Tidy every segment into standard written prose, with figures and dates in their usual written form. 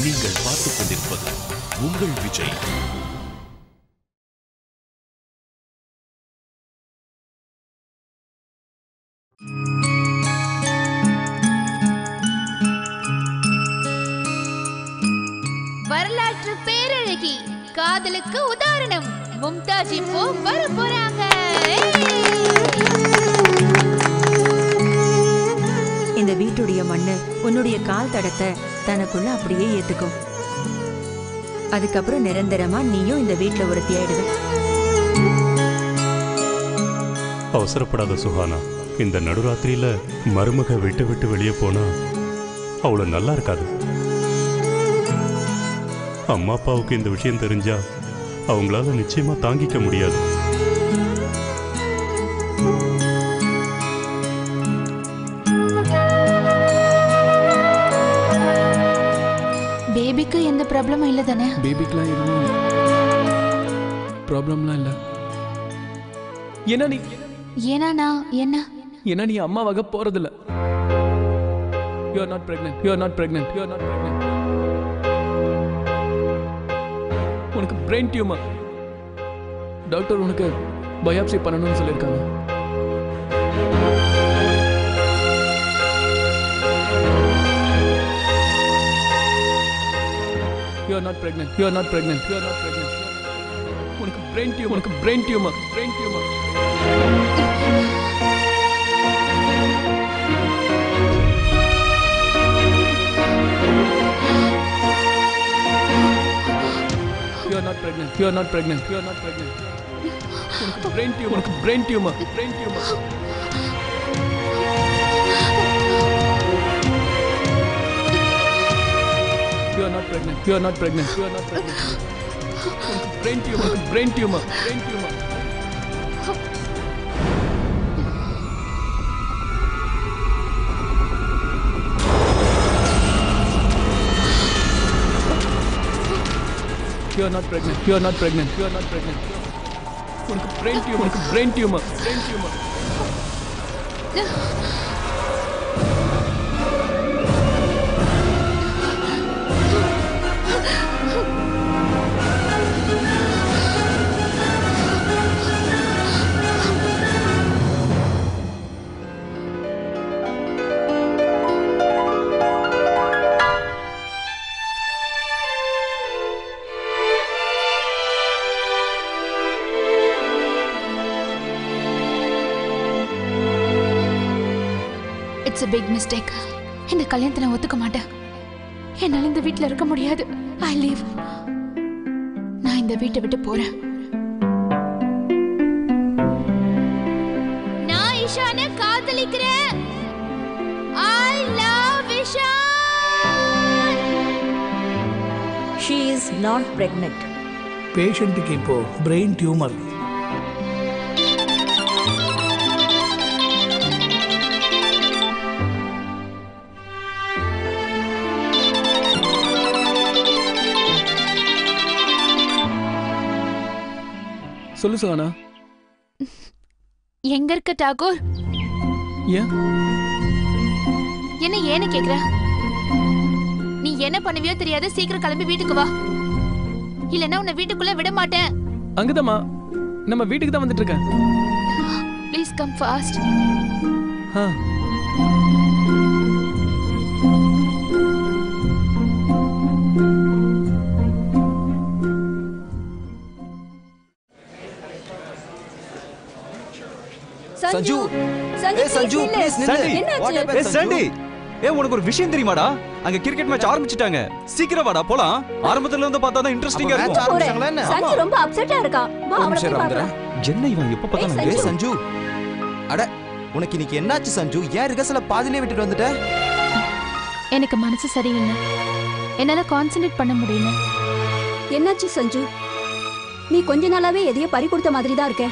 நீங்கள் பார்த்துக் கொண்டிருப்பது உங்கள் விஜய். வரலாற்று பேரழகி, காதலுக்கு உதாரணம் மும்தாஜ் இப்போ வர போறாங்க. இந்த வீட்டுடைய மண்ணு உன்னுடைய கால் தடத்தை தனக்குள்ள அப்படியே ஏத்துக்கும். அதுக்கப்புறம் நிரந்தரமா நீயும் இந்த வீட்டுல ஒருத்தியாயிடுவ. அவசரப்படாத சுஹானா. இந்த நடுராத்திரியில மருமக விட்டு விட்டு வெளியே போனா அவ்வளவு நல்லா இருக்காது. அம்மா அப்பாவுக்கு இந்த விஷயம் தெரிஞ்சா அவங்களால நிச்சயமா தாங்கிக்க முடியாது. பேபிக்கு எந்த ப்ராப்ளமும் இல்ல தானே? பேபிக்குலாம் எதுவும் ப்ராப்ளம்லாம் இல்ல. ஏன்னா நீ அம்மாவாக போறதில்ல. You are not pregnant. You are not pregnant. You are not pregnant. உனக்கு பிரெயின் டியூமர். டாக்டர் உனக்கு பயாப்சி பண்ணணும்னு சொல்லியிருக்காங்க. You are not pregnant. You are not pregnant. You are not pregnant. உனக்கு பிரெயின் டியூமர். உனக்கு brain tumour. Brain tumour. You are not pregnant. You are not pregnant. You are not pregnant. உனக்கு brain tumour. உனக்கு brain tumour. Brain tumour. You are not pregnant. You are not pregnant. You are not pregnant. Brain tumor. Brain tumor. Brain tumor. You are not pregnant. You are not pregnant. You are not pregnant. Brain tumor. Brain tumor. Brain tumor. It's a big mistake. இந்த கல்யாணத்தை நான் ஒத்துக்க மாட்டேன். என்னால இந்த வீட்டுல இருக்க முடியாது. I leave. நான் இந்த வீட்டை விட்டு போறேன். நான் இஷானை காதலிக்கிறேன். I love Ishan. She is not pregnant. பேஷண்ட்டுக்கு இப்போ பிரெயின் டியூமர். சொல்லு சுஹானா. எங்க இருக்க டாகூர்? என்ன ஏன்னு கேக்குற? நீ என்ன பண்ணுவியோ தெரியாது. சீக்கிரம் கிளம்பி வீட்டுக்கு வா, இல்லன்னா உன்னை வீட்டுக்குள்ள விட மாட்டேன். அங்கதாம்மா, நம்ம வீட்டுக்கு தான் வந்துட்டு இருக்கேன். Please come fast. Sanju, Sanju please நில்லு. ஏய் சண்டி, உனக்கு ஒரு விஷயம் தெரியுமாடா? அங்க கிரிக்கெட் மேட்ச் ஆரம்பிச்சிட்டாங்க. சீக்கிரம் வாடா போலாம். ஆரம்பத்துல இருந்து பார்த்தா தான் இன்ட்ரஸ்டிங்கா இருக்கும். சஞ்சு ரொம்ப அப்செட்டா இருக்கா. வா அவளை போய் பார்க்கலாம். என்ன இவன் எப்ப பார்த்தாலும் ஏய் சஞ்சு, அட உனக்கு இன்னைக்கு என்னாச்சு சஞ்சு? ஏன் ரிகர்சல பாதியிலே விட்டுட்டு வந்துட்ட? எனக்கு மனசு சரியில்லை. என்னால கான்சென்ட்ரேட் பண்ண முடியல. என்னாச்சு சஞ்சு? நீ கொஞ்ச நாளாவே எதையோ பறி கொடுத்த மாதிரி தான் இருக்க.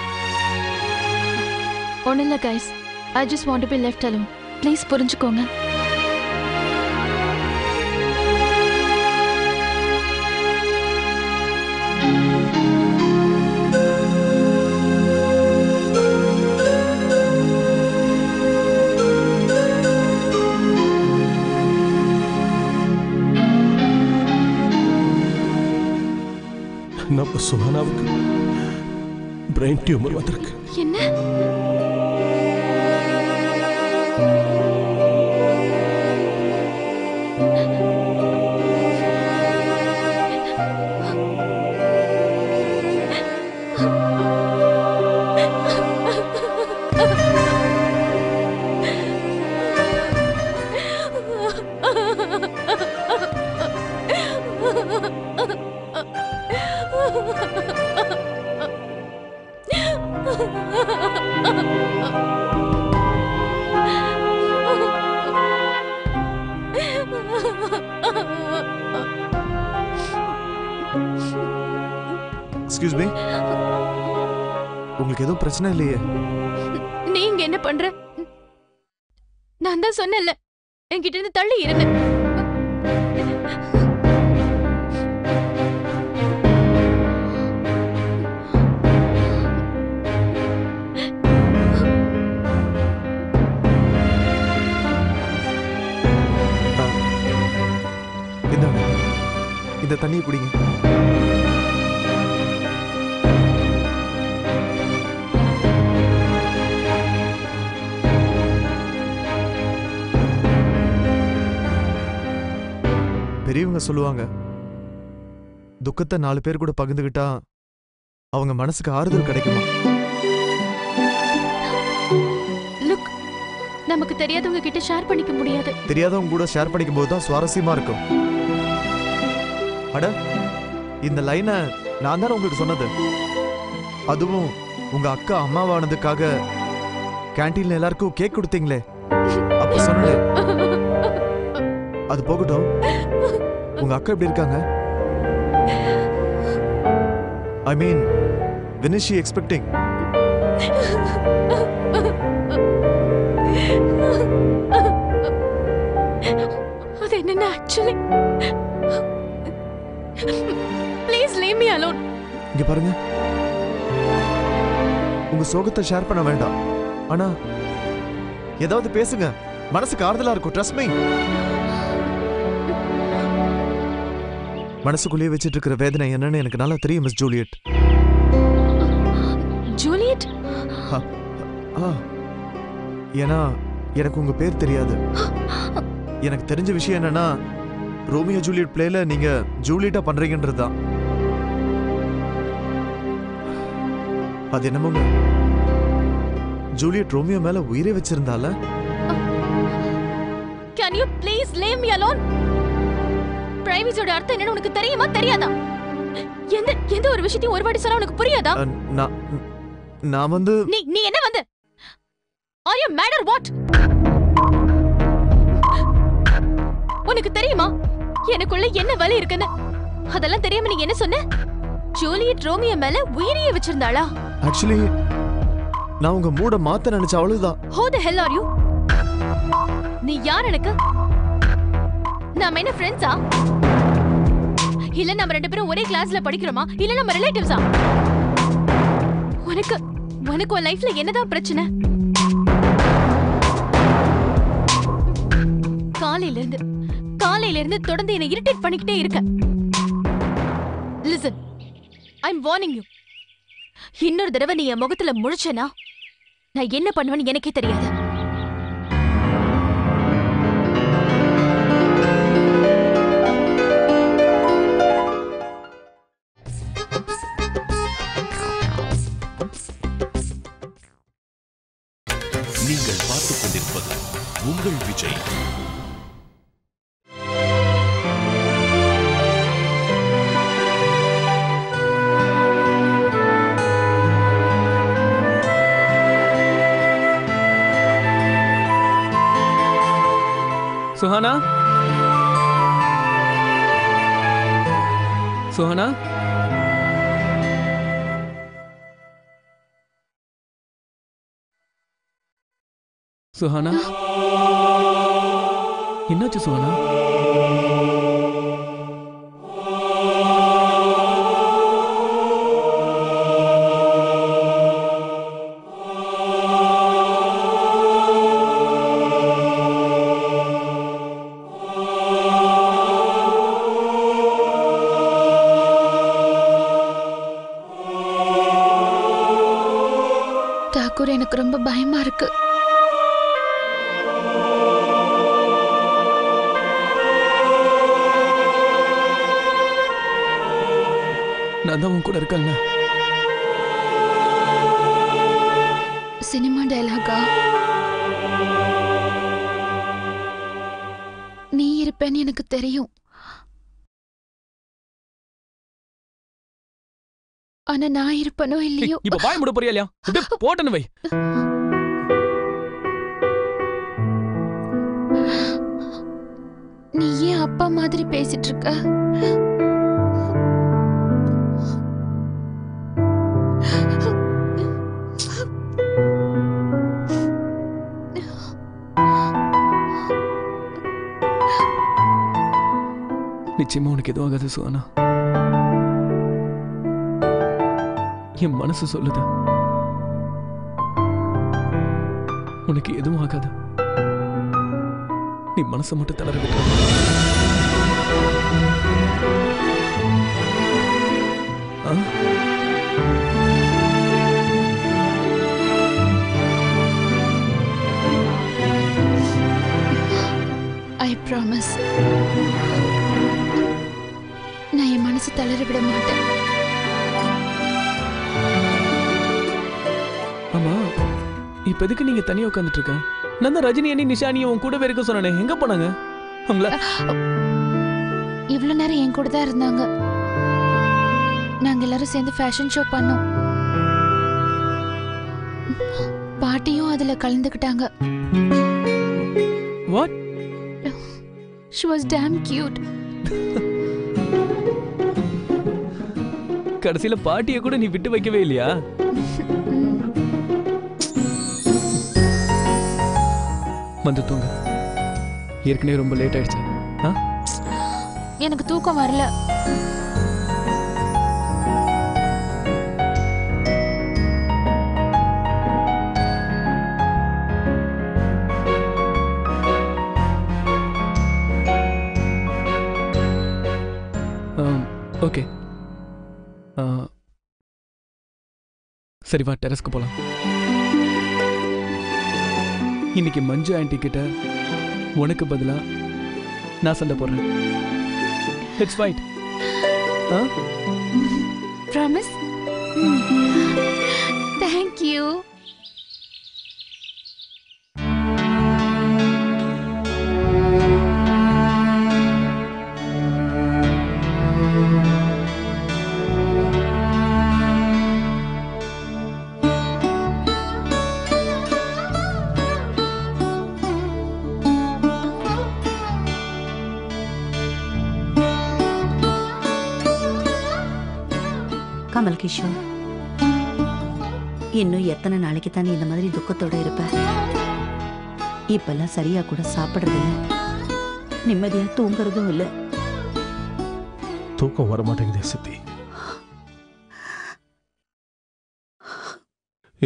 ஒன்றும் இல்லை guys, I just want to be left alone. Please புரிஞ்சுக்கோங்க. நம்ம சுஹானாவுக்கு பிரெயின் டியூமர் வந்திருக்கு. என்ன? எக்ஸ்கியூஸ் மீ, உங்களுக்கு எதுவும் பிரச்சனை இல்லையே? நீங்க என்ன பண்ற? நான் தான் சொன்னேன்ல, என்கிட்ட இருந்து தள்ளி இருங்க. இந்த தண்ணியை குடிங்க. பெரியவங்க சொல்லுவாங்க, துக்கத்தை 4 பேர் கூட பகிர்ந்துகிட்டா அவங்க மனசுக்கு ஆறுதல் கிடைக்குமா? லுக், நமக்கு தெரியாதவங்க கிட்ட ஷேர் பண்ணிக்க முடியாது. தெரியாதவங்க கூட ஷேர் பண்ணிக்கும் போது தான் சுவாரஸ்யமா இருக்கும். அட, இந்த லைனை நான் தானே உங்களுக்கு சொன்னது. அதுவும் உங்க அக்கா அம்மாவானதுக்காக கேண்டீன்ல எல்லாருக்கும் கேக் கொடுத்தீங்களே, அப்ப சொன்னே. அது போகட்டும், உங்க அக்கா எப்படி இருக்காங்க? ஐ மீன், when is she expecting? அது என்னன்னா, actually please leave me alone. இங்க பாருங்க, உங்க சோகத்தை ஷேர் பண்ண வேண்டாம், ஆனா ஏதாவது பேசுங்க, மனசுக்கு ஆறுதலா இருக்கும். Trust me. மனசுக்குள்ளேயே வச்சிட்டு இருக்கிற வேதனை என்னன்னு எனக்கு நல்லா தெரியும் மிஸ் ஜூலியட். ஜூலியட்? ஏன்னா எனக்கு உங்க பேர் தெரியாது. எனக்கு தெரிஞ்ச விஷயம் என்னன்னா, ரோமியோ ஜூலியட் பிளேல நீங்க ஜூலியட்டா பண்றீங்கன்றதுதான். அது என்னமோங்க, ஜூலியட் ரோமியோ மேல உயிரே வச்சிருந்தால. Can you please leave me alone? பிரைவசியோட அர்த்தம் என்னன்னு உனக்கு தெரியுமா தெரியாதா? எந்த ஒரு விஷயத்தையும் ஒரு வாட்டி சொன்னா உனக்கு புரியாதா? நான் வந்து நீ என்ன வந்து? Are you mad or what? உனக்கு தெரியுமா எனக்குள்ள என்ன வலி இருக்குன்னு? அதெல்லாம் தெரியாம நீ என்ன சொன்ன? ஜூலியட் ரோமியோ மேல உயிரையே வச்சிருந்தாளா? ஆக்சுவலி நான் உங்க மூட மாத்த நினைச்ச அவ்வளவுதான். Who the hell are you? நீ யார் எனக்கு? நாம என்ன ஃப்ரெண்ட்ஸா? இல்ல நம்ம 2 பேரும் ஒரே கிளாஸ்ல படிக்கிறோமா? இல்ல நம்ம ரிலேட்டிவ்ஸா? உனக்கு உன் லைஃப்ல என்னதான் பிரச்சனை? காலையில இருந்து தொடர்ந்து என்னை இரிட்டேட் பண்ணிக்கிட்டே இருக்க. Listen, I'm warning you. இன்னொரு தடவை நீ என் முகத்துல முழிச்சேனா நான் என்ன பண்ணுவேன்னு எனக்கே தெரியாது. நீங்கள் பார்த்துக் கொண்டிருப்பது உங்கள் விஜய். சுஹானா, சுஹானா, சுஹானா, என்னாச்சு சுஹானா? ரொம்ப பயமா இருக்கு. நான் தான் உன் கூட இருக்கேன்ல. சினிமா டயலாகா? நீ இருப்பேன்னு எனக்கு தெரியும். ஆனா நான் இருப்பனோ இல்லையோ. இப்ப வாய் மூட போறியா இல்லையா? போட்டனு வை. நீ ஏன் அப்பா மாதிரி பேசிட்டு இருக்க? நிச்சயமா உனக்கு எதுவும் ஆகாது சுகானா. என் மனசு சொல்லுது உனக்கு எதுவும் ஆகாது. நீ மனசை மட்டும் தளர விட்டு. I promise. நான் என் மனசு தளர விட மாட்டேன். ஆமா, இப்ப எதுக்கு நீங்க தனியா உட்காந்துட்டு இருக்க? நான் தான் ரஜினி அண்ணி நிஷானியும் உன் கூடவே இருக்க சொன்னேன். எங்க போனாங்க அவங்கள? இவ்வளவு நேரம் என் கூட தான் இருந்தாங்க. நாங்க எல்லாரும் சேர்ந்து ஃபேஷன் ஷோ பண்ணோம். பாட்டியும் அதுல கலந்துக்கிட்டாங்க. What? She was damn cute. கடைசியில பாட்டியை கூட நீ விட்டு வைக்கவே இல்லையா? வந்து தூங்க. ஏற்கனவே ரொம்ப லேட் ஆயிடுச்சு. எனக்கு தூக்கம் வரல. ஓகே, சரி வா டெரஸ்க்கு போலாம். இன்னைக்கு மஞ்சு ஆண்டி கிட்ட உனக்கு பதிலா நான் சண்டை போடுறேன். Let's fight. Promise? Thank you. Kamal Kishore, இன்னும் எத்தனை நாளைக்கு தானே இந்த மாதிரி துக்கத்தோட இருப்ப? இப்பெல்லாம் சரியா கூட சாப்பிடுறது இல்ல, நிம்மதியா தூங்குறதும் இல்ல. தூக்கம் வர மாட்டேங்குதே சித்தி.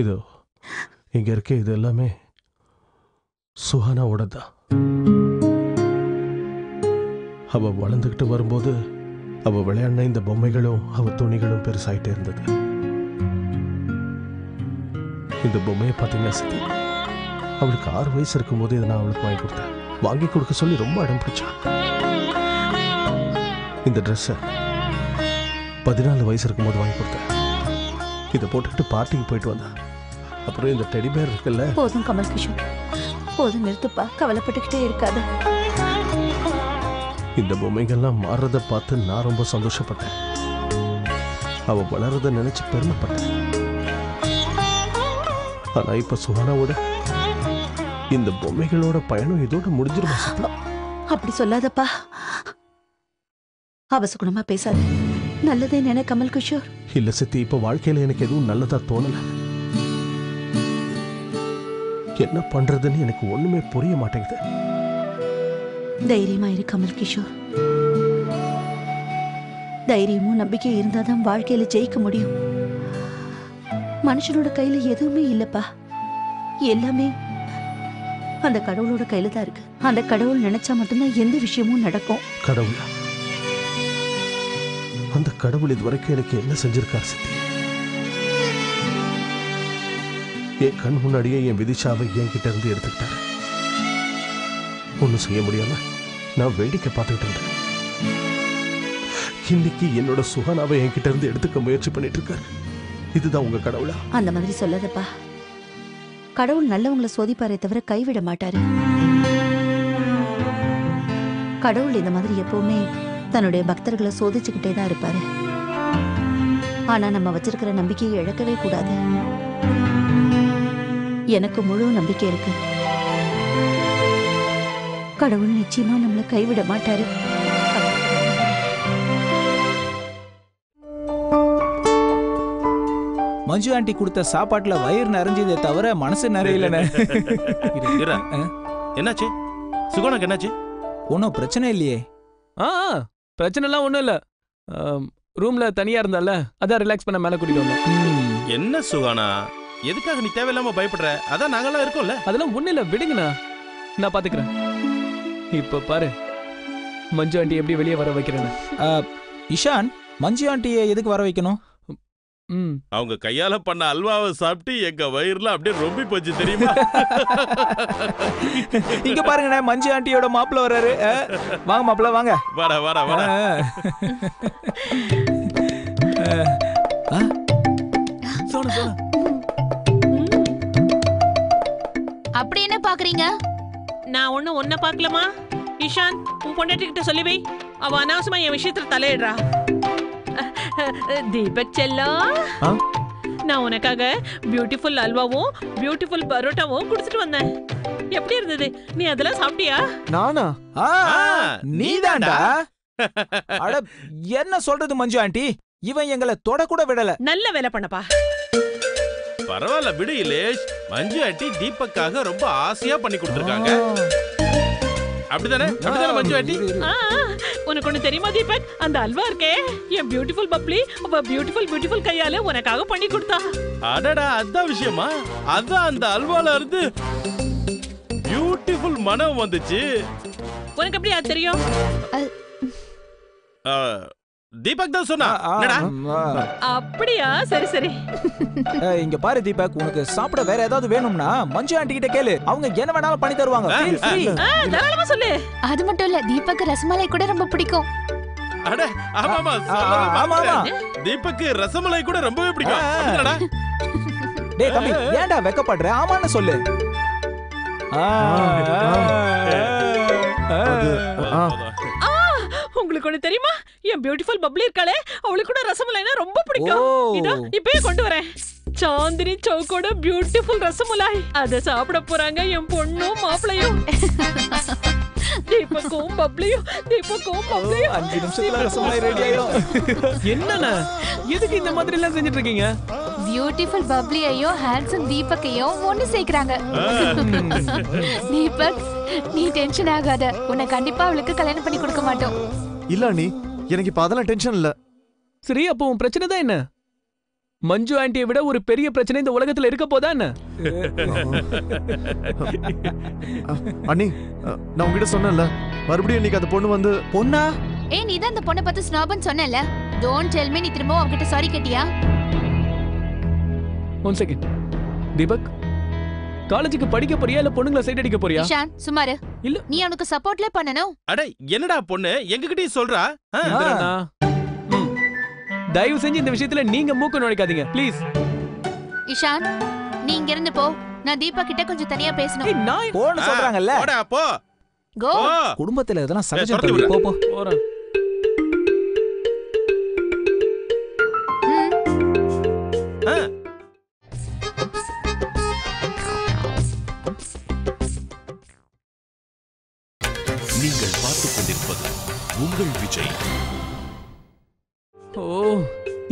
இதோ இங்க இருக்க இது எல்லாமே சுஹானாவோட தான். அவ வளர்ந்துகிட்டு வரும்போது அவ விளையாடின இந்த பொம்மைகளும் அவ துணிகளும் பெருசாயிட்டே இருந்தது. இந்த பொம்மையை பார்த்தீங்கன்னா சித்தி, அவளுக்கு 6 வயசு இருக்கும் போது இதை நான் அவளுக்கு வாங்கி கொடுத்தேன். வாங்கி கொடுக்க சொல்லி ரொம்ப அடம் பிடிச்சா. இந்த ட்ரெஸ்ஸை 14 வயசு இருக்கும் போது வாங்கி கொடுத்தேன். இதை போட்டுக்கிட்டு பார்ட்டிக்கு போயிட்டு வந்தேன். அப்புறம் இந்த டெடி பேர் இருக்குல்ல. போதும் கமல் கிஷோர், போதும் நிறுத்துப்பா, கவலைப்பட்டுக்கிட்டே இருக்காத. இந்த பொம்மைகள்லாம் மாறுறத பார்த்து நான் ரொம்ப சந்தோஷப்பட்டேன். அவ வளர்றத நினைச்சு பெருமைப்பட்டேன். ஆனா இப்ப சுஹானாவோட இந்த பொம்மைகளோட பயணம் இதோட முடிஞ்சிருமா? அப்படி சொல்லாதப்பா, அவசகுணமா பேசாத. நல்லதே நினை கமல் கிஷோர். இல்ல சித்தி, இப்ப வாழ்க்கையில எனக்கு எதுவும் நல்லதா தோணல. என்ன பண்றதுன்னு எனக்கு ஒண்ணுமே புரிய மாட்டேங்குது. தைரியமா இரு கமல் கிஷோர். தைரியமும் நம்பிக்கையும் இருந்தாதான் வாழ்க்கையில ஜெயிக்க முடியும். மனுஷனோட கையில எதுவுமே இல்லப்பா, எல்லாமே அந்த கடவுளோட கையில தான் இருக்கு. அந்த கடவுள் நினைச்சா மட்டும்தான் எந்த விஷயமும் நடக்கும். கடவுள்? அந்த கடவுள் இதுவரைக்கும் எனக்கு என்ன செஞ்சிருக்கார் சித்தி? என் கண் முன்னாடியே என் விதிஷாவை என்கிட்ட இருந்து எடுத்துக்கிட்டாரு. ஒன்றும் செய்ய முடியாம நான் வேடிக்கை பார்த்துக்கிட்டு இருந்தேன். இன்னைக்கு என்னோட சுகானாவை என்கிட்ட இருந்து எடுத்துக்க முயற்சி பண்ணிட்டு இருக்காரு. இதுதான் உங்க கடவுளா? அந்த மாதிரி சொல்லாதப்பா. கடவுள் நல்லவங்களை சோதிப்பாரே தவிர கைவிட மாட்டாரு. கடவுள் இந்த மாதிரி எப்பவுமே தன்னுடைய பக்தர்களை சோதிச்சுக்கிட்டே தான் இருப்பாரு. ஆனா நம்ம வச்சிருக்கிற நம்பிக்கையை இழக்கவே கூடாது. எனக்கு முழு நம்பிக்கை இருக்கு. கடவுள் நிச்சயமா நம்மளை கைவிட மாட்டாரு. மஞ்சு ஆண்டி கொடுத்த சாப்பாட்டுல வயிறு நிறைஞ்சதே தவிர மனசு நிறையலனே. என்னாச்சு? சுகுணாக்கு என்னாச்சு? ஒன்றும் பிரச்சனை இல்லையே. பிரச்சனைலாம் ஒன்றும் இல்லை. ரூம்ல தனியா இருந்தால அதான் ரிலாக்ஸ் பண்ண மேல கூட்டிட்டு வந்தோம். என்ன சுகானா, எதுக்காக நீ தேவையில்லாம பயப்படுற? அதான் நாங்கெல்லாம் இருக்கோம்ல. அதெல்லாம் ஒண்ணு இல்ல, விடுங்கண்ணா, நான் பாத்துக்கிறேன். இப்ப பாரு மஞ்சு ஆண்டி எப்படி வெளியே வர வைக்கிறேன்னு. இஷான், மஞ்சு ஆண்டியை எதுக்கு வர வைக்கணும்? அவங்க கையால பண்ண அல்வாவை சாப்பிட்டு எங்க வயிறுல அப்படியே ரொம்ப போச்சு தெரியுமா? இங்க பாருங்க, மஞ்சு ஆண்டியோட மாப்பிள்ள வர்றாரு. வாங்க மாப்பிள்ள, வாங்க. வாடா வாடா வாடா. அப்படி என்ன பாக்குறீங்க? நான் ஒன்ன பாக்கலமா. இஷான், உன் பொண்டாட்டிகிட்ட சொல்லி வை. அவ அனாவசியமா என் விஷயத்துல தலையிடுறா. தீபக் செல்லம், நான் உனக்காக பியூட்டிஃபுல் அல்வாவும் பியூட்டிஃபுல் பரோட்டாவும் குடிச்சிட்டு வந்தேன். எப்படி இருந்தது? நீ அதெல்லாம் சாப்பிட்டியா? நானா? நீதான்டா. அட என்ன சொல்றது மஞ்சு ஆண்டி, இவன் எங்களை தொட கூட விடல. நல்ல வேலை பண்ணப்பா. பரவாயில்ல விடு இலேஷ். மஞ்சு ஆண்டி தீபக்காக ரொம்ப ஆசையா பண்ணி கொடுத்திருக்காங்க. அப்படிதானே? அப்படிதானே மஞ்சு ஆண்டி? உனக்கு ஒண்ணு தெரியுமா தீபக்? அந்த அல்வா இருக்கே, என் பியூட்டிஃபுல் பப்ளி அவ பியூட்டிஃபுல் கையால உனக்காக பண்ணி கொடுத்தா. அடடா, அதான் விஷயமா? அதான் அந்த அல்வால இருந்து பியூட்டிஃபுல் மனம் வந்துச்சு. உனக்கு எப்படி அது தெரியும்? தீபக் தான் சொன்னா. அப்படியா? சரி சரி. இங்க பாரு தீபக், உனக்கு சாப்பிட வேற ஏதாவது வேணும்னா மஞ்சு ஆண்டி கிட்ட கேளு. அவங்க என்ன வேணாலும் பண்ணி தருவாங்க. தாராளமா சொல்லு. அது மட்டும் இல்ல, தீபக் ரசமலை கூட ரொம்ப பிடிக்கும். அட ஆமாமா, ஆமாமா. தீபக் ரசமலை கூட ரொம்பவே பிடிக்கும். டேய் தம்பி, ஏன்டா வெக்கப்படுற? ஆமான்னு சொல்லு. உங்களுக்கு ஒண்ணு தெரியுமா? என் பியூட்டிஃபுல் பப்ளி இருக்காளே, அவளுக்கு கூட ரசமலைனா ரொம்ப பிடிக்கும். இதோ இப்பவே கொண்டு வரேன். சாந்தினி சௌக்கோட பியூட்டிஃபுல் ரசமலாய். அத சாப்பிட போறாங்க என் பொண்ணும் மாப்பிளையும். தீபக்கும் பப்ளியும் 5 நிமிஷத்துல ரசமலை ரெடி ஆயிடும். என்னண்ணா, எதுக்கு இந்த மாதிரி எல்லாம் செஞ்சுட்டு இருக்கீங்க? பியூட்டிஃபுல் பப்ளியையும் ஹேண்ட்ஸம் தீபக்கையும் ஒன்னு சேர்க்கறாங்க. தீபக், நீ டென்ஷன் ஆகாத. உன்னை கண்டிப்பா அவளுக்கு கல்யாணம் பண்ணி கொடுக்க மாட்டோம். இல்ல நீ, எனக்கு இப்ப அதெல்லாம் டென்ஷன் இல்ல. சரி, அப்போ உன் பிரச்சனை தான் என்ன? மஞ்சு ஆண்டியை விட ஒரு பெரிய பிரச்சனை இந்த உலகத்துல இருக்க போதா என்ன? அண்ணி, நான் உங்ககிட்ட சொன்னேன்ல, மறுபடியும் இன்னைக்கு அந்த பொண்ணு வந்து. பொண்ணா? நீ தான் அந்த பொண்ணை பார்த்து ஸ்னாப்னு சொன்னல. டோன்ட் டெல் மீ நீ திரும்ப அவகிட்ட சாரி கேட்டியா? One second. தீபக், காலேஜுக்கு படிக்க போறியா இல்ல பொண்ணுங்களை சைட் அடிக்க போறியா? இஷான், சுமாரு. இல்ல, நீ அவனுக்கு சப்போர்ட்ல பண்ணனும். அட என்னடா பொண்ணு எங்ககிட்டயே சொல்றா? தயவு செஞ்சு இந்த விஷயத்துல நீங்க மூக்கு நுழைக்காதீங்க ப்ளீஸ். இஷான், நீ இங்க இருந்து போ. நான் தீபக் கிட்ட கொஞ்சம் தனியா பேசணும். நான் போன்னு சொல்றாங்கல்ல. போடா போ. கோ. குடும்பத்துல இதெல்லாம் சகஜம். போ போ. போறேன். நீங்கள் பார்த்துக் கொண்டிருப்பது உங்கள் விஜய். ஓ,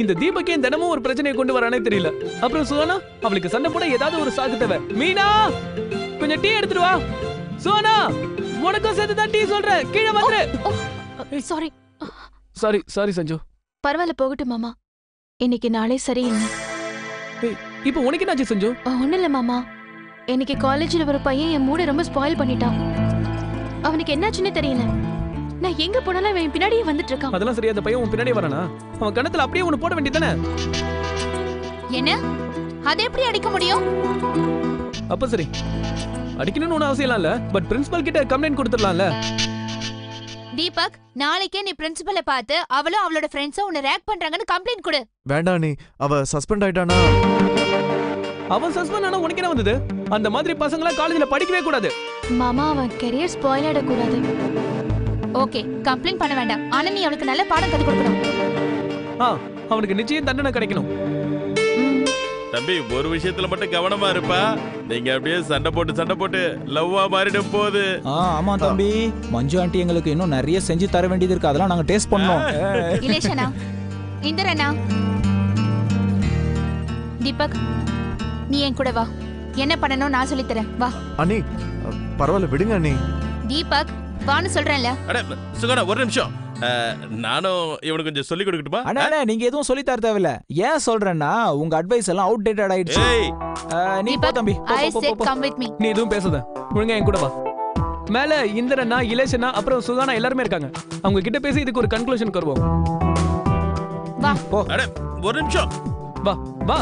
இந்த தீபக்கே தினமும் ஒரு பிரச்சனையை கொண்டு வரானே தெரியல. அப்புறம் சுகானா, அவளுக்கு சண்டை போட ஏதாவது ஒரு சாக்கு தேவை. மீனா, கொஞ்சம் டீ எடுத்துட்டு வா. சுகானா, உனக்கும் சேர்த்து தான் டீ சொல்றேன். கீழே வந்துரு. Sorry sorry sorry Sanju. பரவாயில்ல, போகட்டும் மாமா. இன்னைக்கு நாளே சரியில்லை. இப்போ உனக்கு என்னாச்சு சஞ்சு? ஒண்ணும் இல்ல மாமா, இன்னைக்கு காலேஜ்ல ஒரு பையன் என் மூட ரொம்ப ஸ்பாயில் பண்ணிட்டான். அவனுக்கு என்னாச்சுன்னு தெரியல. நான் எங்க போனாலும் அவன் பின்னாடியே வந்துட்டு இருக்கான். அதெல்லாம் சரியா, அந்த பையன் உன் பின்னாடியே வரானா? அவன் கணத்துல அப்படியே ஒன்னு போட வேண்டியதானே? என்ன? அதை எப்படி அடிக்க முடியும்? அப்ப சரி, அடிக்கணும்னு ஒன்றும் அவசியம் இல்ல, பட் பிரின்சிபல் கிட்ட கம்ப்ளைண்ட் கொடுத்துடலாம்ல. தீபக், நாளைக்கே நீ பிரின்சிபலை பார்த்து அவளும் அவளோட ஃப்ரெண்ட்ஸும் உன்னை ரேக் பண்றாங்கன்னு கம்ப்ளைண்ட் கொடு. வேண்டாம் நீ, அவ சஸ்பெண்ட் ஆயிட்டானா? அவன் சஸ்பெண்ட் ஆனா உனக்கு என்ன வந்தது? அந்த மாதிரி பசங்கள காலேஜ்ல படிக்கவே கூடாது. மாமா, அவன் கெரியர் ஸ்பாயில் ஆயிட கூடாது. ஓகே, கம்ப்ளைண்ட் பண்ண வேண்டாம். ஆனா நீ அவளுக்கு நல்ல பாடம் கத்து கொடுக்கணும். அவனுக்கு நிச்சயம் தண்டனை கிடைக்கணும். தம்பி, ஒரு விஷயத்துல மட்டும் கவனமா இருப்பா. நீங்க அப்படியே சண்டை போட்டு லவ்வா மாறிடும் போது. ஆமா தம்பி, மஞ்சு ஆண்டி எங்களுக்கு இன்னும் நிறைய செஞ்சு தர வேண்டியது இருக்கு. அதெல்லாம் நாங்க டேஸ்ட் பண்ணோம். இலேஷனா, இந்திரனா, தீபக், நீ என் கூட வா. என்ன பண்ணணும் நான் சொல்லி தரேன். வா. அண்ணி, பரவாயில்ல விடுங்க அண்ணி. தீபக், வான்னு சொல்றேன்ல. அட சுகானா, ஒரு நிமிஷம். நானும் இவனுக்கு கொஞ்சம் சொல்லி கொடுக்கட்டுமா? அண்ணா, நீங்க எதுவும் சொல்லி தர தேவையில்ல. ஏன் சொல்றேன்னா உங்க அட்வைஸ் எல்லாம் அவுட் டேட்டட் ஆயிடுச்சு. நீ போ தம்பி. I said come with me. நீ எதுவும் பேசாத, ஒழுங்கா என் கூட வா. மேல இந்திரனா, இலேஷனா, அப்புறம் சுகானா எல்லாரும் இருக்காங்க. அவங்க கிட்ட பேசி இதுக்கு ஒரு கன்க்ளூஷன் வருவோம். வா. அட ஒரு நிமிஷம். வா வா.